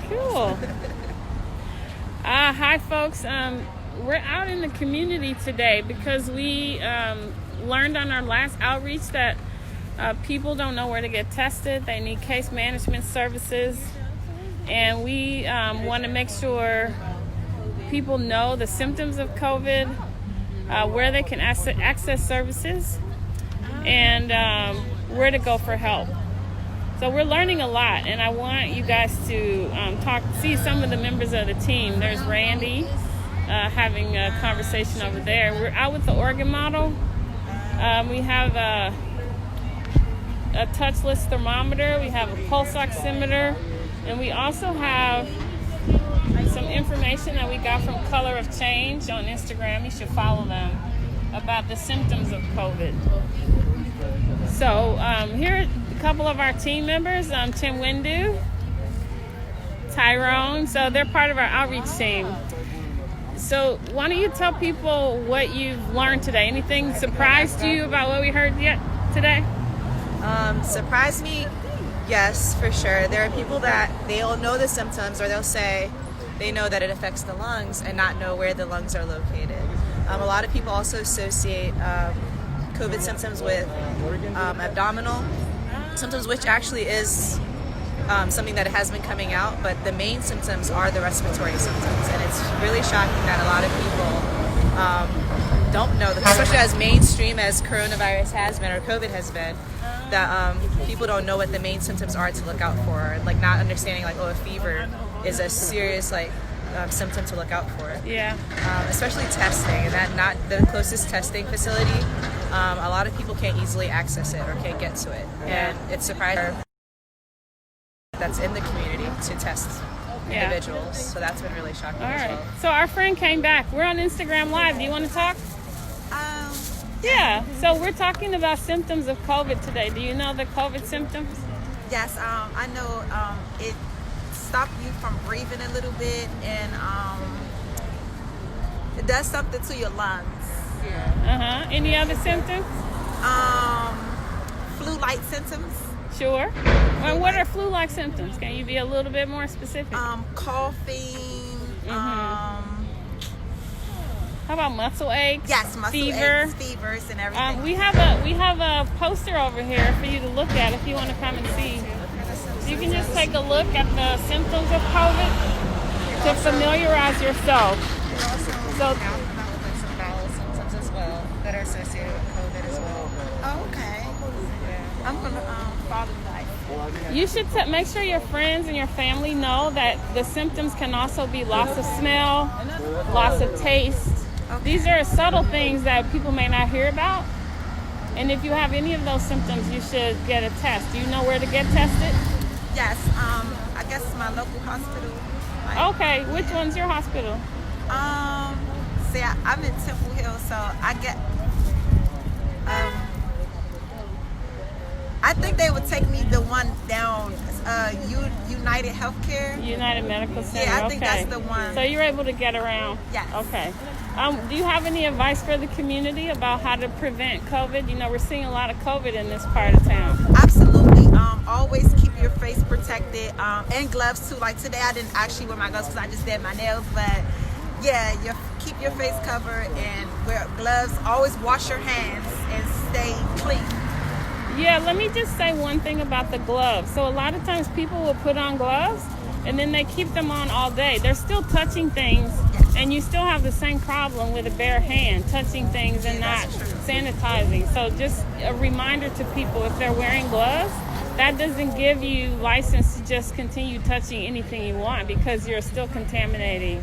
Cool. Hi, folks. We're out in the community today because we learned on our last outreach that people don't know where to get tested. They need case management services. And we want to make sure people know the symptoms of COVID, where they can access services, and where to go for help. So we're learning a lot, and I want you guys to see some of the members of the team. There's Randy having a conversation over there. We're out with the organ model. We have a touchless thermometer. We have a pulse oximeter, and we also have some information that we got from Color of Change on Instagram. You should follow them, about the symptoms of COVID. So here are a couple of our team members, Tim Windu, Tyrone. So they're part of our outreach team. So why don't you tell people what you've learned today? Anything surprised you about what we heard yet today? Surprised me? Yes, for sure. There are people that they'll know the symptoms, or they'll say they know that it affects the lungs and not know where the lungs are located. A lot of people also associate COVID symptoms with abdominal symptoms, which actually is something that has been coming out, but the main symptoms are the respiratory symptoms, and it's really shocking that a lot of people don't know them, especially as mainstream as coronavirus has been, or COVID has been, that people don't know what the main symptoms are to look out for, like not understanding like, oh, a fever is a serious symptom to look out for. Yeah. Especially testing, and that not the closest testing facility. A lot of people can't easily access it or can't get to it, and it's surprising that's in the community to test individuals. So that's been really shocking as well. So our friend came back. We're on Instagram Live. Do you want to talk? Yeah. So we're talking about symptoms of COVID today. Do you know the COVID symptoms? Yes, I know it stops you from breathing a little bit, and it does something to your lungs. Any other symptoms? Flu-like symptoms. Sure. Well, what are flu-like symptoms? Can you be a little bit more specific? Coughing. How about muscle aches? Yes, muscle aches, fevers, and everything. We have a poster over here for you to look at if you want to come and see. So you can just take a look at the symptoms of COVID to familiarize yourself. So some bowel symptoms as well that are associated with COVID as well. Oh, okay. Yeah. I'm gonna follow that. You should make sure your friends and your family know that the symptoms can also be loss of smell, loss of taste. Okay. These are subtle things that people may not hear about. And if you have any of those symptoms, you should get a test. Do you know where to get tested? Yes, I guess my local hospital. Okay, which one's your hospital? See, I'm in Temple Hill, so I get. I think they would take me the one down, United Healthcare. United Medical Center. Yeah, I think that's the one. So you're able to get around. Yes. Okay. Do you have any advice for the community about how to prevent COVID? You know, we're seeing a lot of COVID in this part of town. Absolutely. Always keep your face protected, and gloves too. Like today, I didn't actually wear my gloves because I just did my nails, but yeah, keep your face covered and wear gloves. Always wash your hands and stay clean. Yeah, let me just say one thing about the gloves. So a lot of times people will put on gloves and then they keep them on all day. They're still touching things, and you still have the same problem with a bare hand, touching things and not sanitizing. So just a reminder to people, if they're wearing gloves, that doesn't give you license to just continue touching anything you want, because you're still contaminating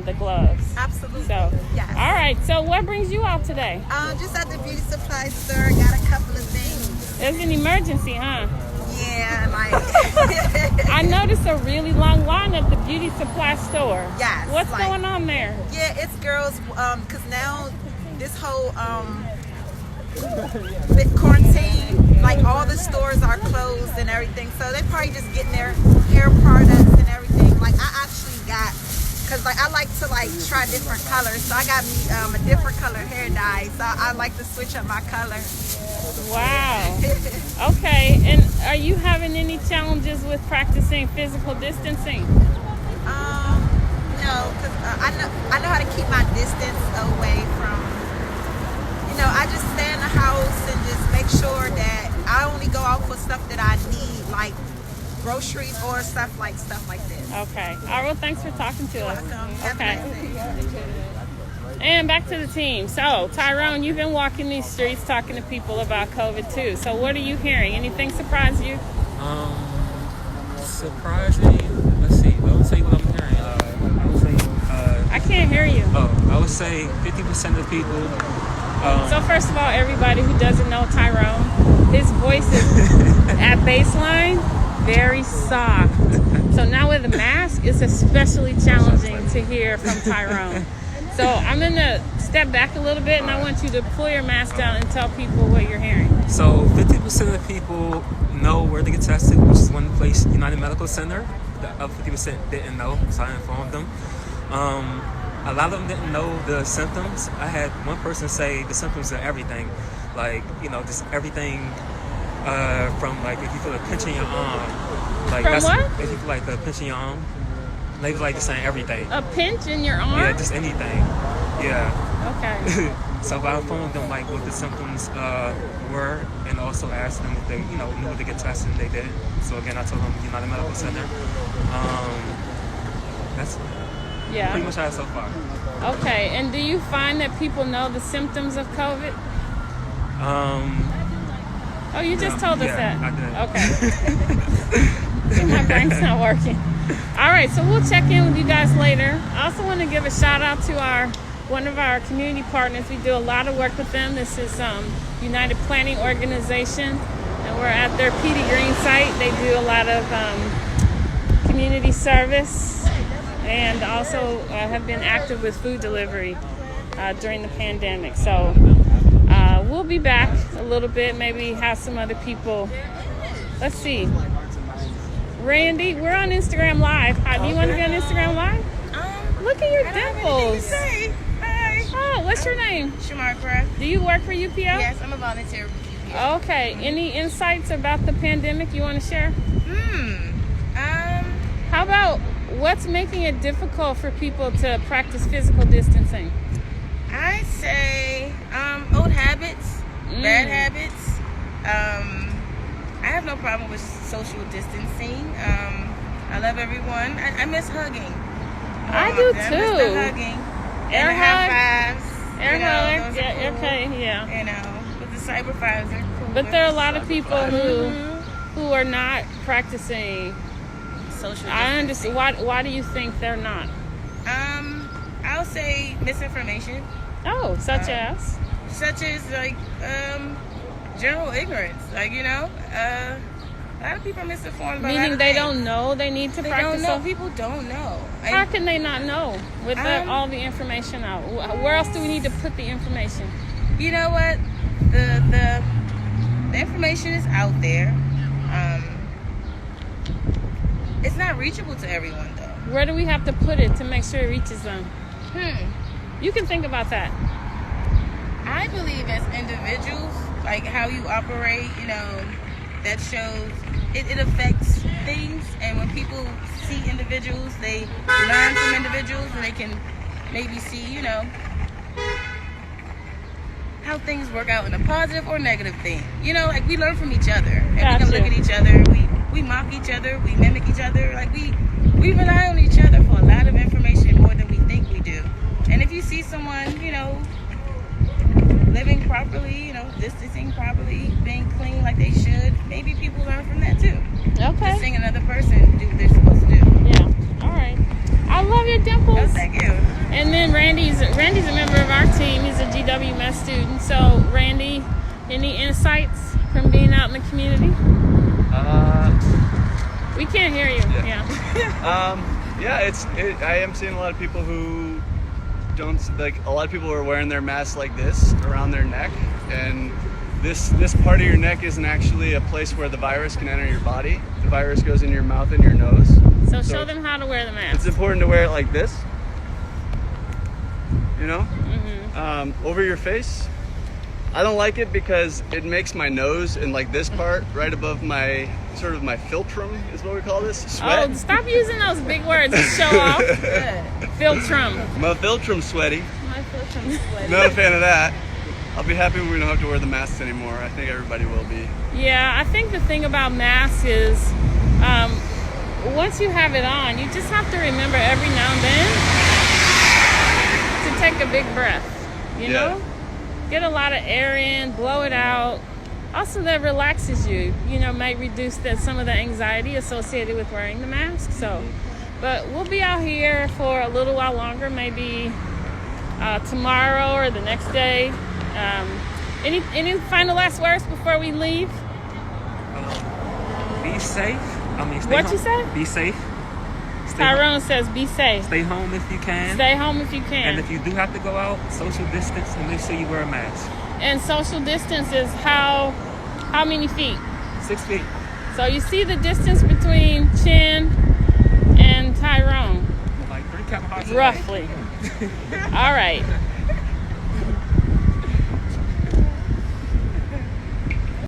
the gloves. Absolutely. So, yes. All right. So what brings you out today? Just at the beauty supply store. Got a couple of things. There's an emergency, huh? Yeah, like. I noticed a really long line at the beauty supply store. Yes. What's going on there? Yeah, it's girls. Cause now this whole quarantine, like all the stores are closed and everything. So they probably just getting their hair products and everything. Like I actually got. Cause like I like to try different colors, so I got me a different color hair dye. So I like to switch up my color. Wow. Okay, and are you having any challenges with practicing physical distancing? No, because I know how to keep my distance away from, I just stay in the house and just make sure that I only go out for stuff that I need, like groceries or stuff like this. Okay. All right, well, thanks for talking to us. Welcome. Have a Okay. nice day. And back to the team. So, Tyrone, you've been walking these streets talking to people about COVID too. So, what are you hearing? Anything surprise you? Surprise me? Let's see. I would say what I'm hearing. I would say. I can't hear you. I would say 50% of people. So, first of all, everybody who doesn't know Tyrone, his voice is at baseline very soft. So now with a mask, it's especially challenging to hear from Tyrone. So I'm going to step back a little bit, and I want you to pull your mask down and tell people what you're hearing. So 50% of people know where to get tested, which is one place, United Medical Center. The other 50% didn't know, so I informed them. A lot of them didn't know the symptoms. I had one person say the symptoms are everything. Like, just everything from, like, if you feel a pinch in your arm. Like, From what? If you feel like the pinch in your arm. They was like just saying everything. A pinch in your arm? Yeah, just anything. Yeah. Okay. So I informed them like what the symptoms were, and also asked them if they, knew to get tested. They did. So again, I told them United Medical Center. That's pretty much how so far. Okay. And do you find that people know the symptoms of COVID? Oh, you just told us that. I did. Okay. My brain's not working. All right, so we'll check in with you guys later. I also want to give a shout out to one of our community partners. We do a lot of work with them. This is United Planning Organization, and we're at their Petey Green site. They do a lot of community service, and also have been active with food delivery during the pandemic. So we'll be back a little bit, maybe have some other people. Let's see. Randy, we're on Instagram Live. Do you want to be on Instagram Live? Look at your dimples. Hi. Oh, what's your name? Shamarkra. Do you work for UPO? Yes, I'm a volunteer with UPO. Okay. Any insights about the pandemic you want to share? How about what's making it difficult for people to practice physical distancing? I say old habits, bad habits. I have no problem with social distancing. I love everyone. I miss hugging. I do I too. miss the hugging. Air and the high fives. Air hug. Those are Yeah. cool. Okay. Yeah. But the cyber fives are cool. But there are a lot of people who are not practicing social distancing. I understand. Why do you think they're not? I'll say misinformation. Oh, such as? Such as like general ignorance. Like, a lot of people are misinformed about Meaning they don't know they need to practice. They don't know. People don't know. How can they not know with all the information out? Where else do we need to put the information? You know what? The information is out there. It's not reachable to everyone, though. Where do we have to put it to make sure it reaches them? You can think about that. I believe as individuals, like how you operate, that shows it affects things. And when people see individuals, they learn from individuals, and they can maybe see, how things work out in a positive or negative thing. Like we learn from each other, and we can look at each other. We mock each other. We mimic each other. Like we rely on each other for a lot of information, more than we think we do. And if you see someone, living properly, distancing properly, being clean like they should, maybe people learn from that too. Okay. Just seeing another person do what they're supposed to do. Yeah. All right. I love your dimples. Oh, thank you. And then Randy's a member of our team. He's a GWMS student. So, Randy, any insights from being out in the community? We can't hear you. Yeah. I am seeing a lot of people who don't, like, a lot of people are wearing their masks like this around their neck, and this part of your neck isn't actually a place where the virus can enter your body. The virus goes in your mouth and your nose. So show them how to wear the mask. It's important to wear it like this, over your face, I don't like it because it makes my nose and like this part right above my sort of my philtrum is what we call this, sweat. Oh, stop using those big words to show off. Philtrum. My philtrum's sweaty. My philtrum's sweaty. Not a fan of that. I'll be happy when we don't have to wear the masks anymore. I think everybody will be. Yeah, I think the thing about masks is once you have it on, you just have to remember every now and then to take a big breath, you know? Get a lot of air in, blow it out. Also, that relaxes you, may reduce some of the anxiety associated with wearing the mask. So, but we'll be out here for a little while longer, maybe tomorrow or the next day. Any final last words before we leave? Be safe. Stay What home. you say? Be safe. Tyrone says be safe. Stay home if you can. Stay home if you can. And if you do have to go out, social distance and make sure you wear a mask. And social distance is how many feet? 6 feet. So you see the distance between Chin and Tyrone? Like 3 cap hearts. Roughly. All right.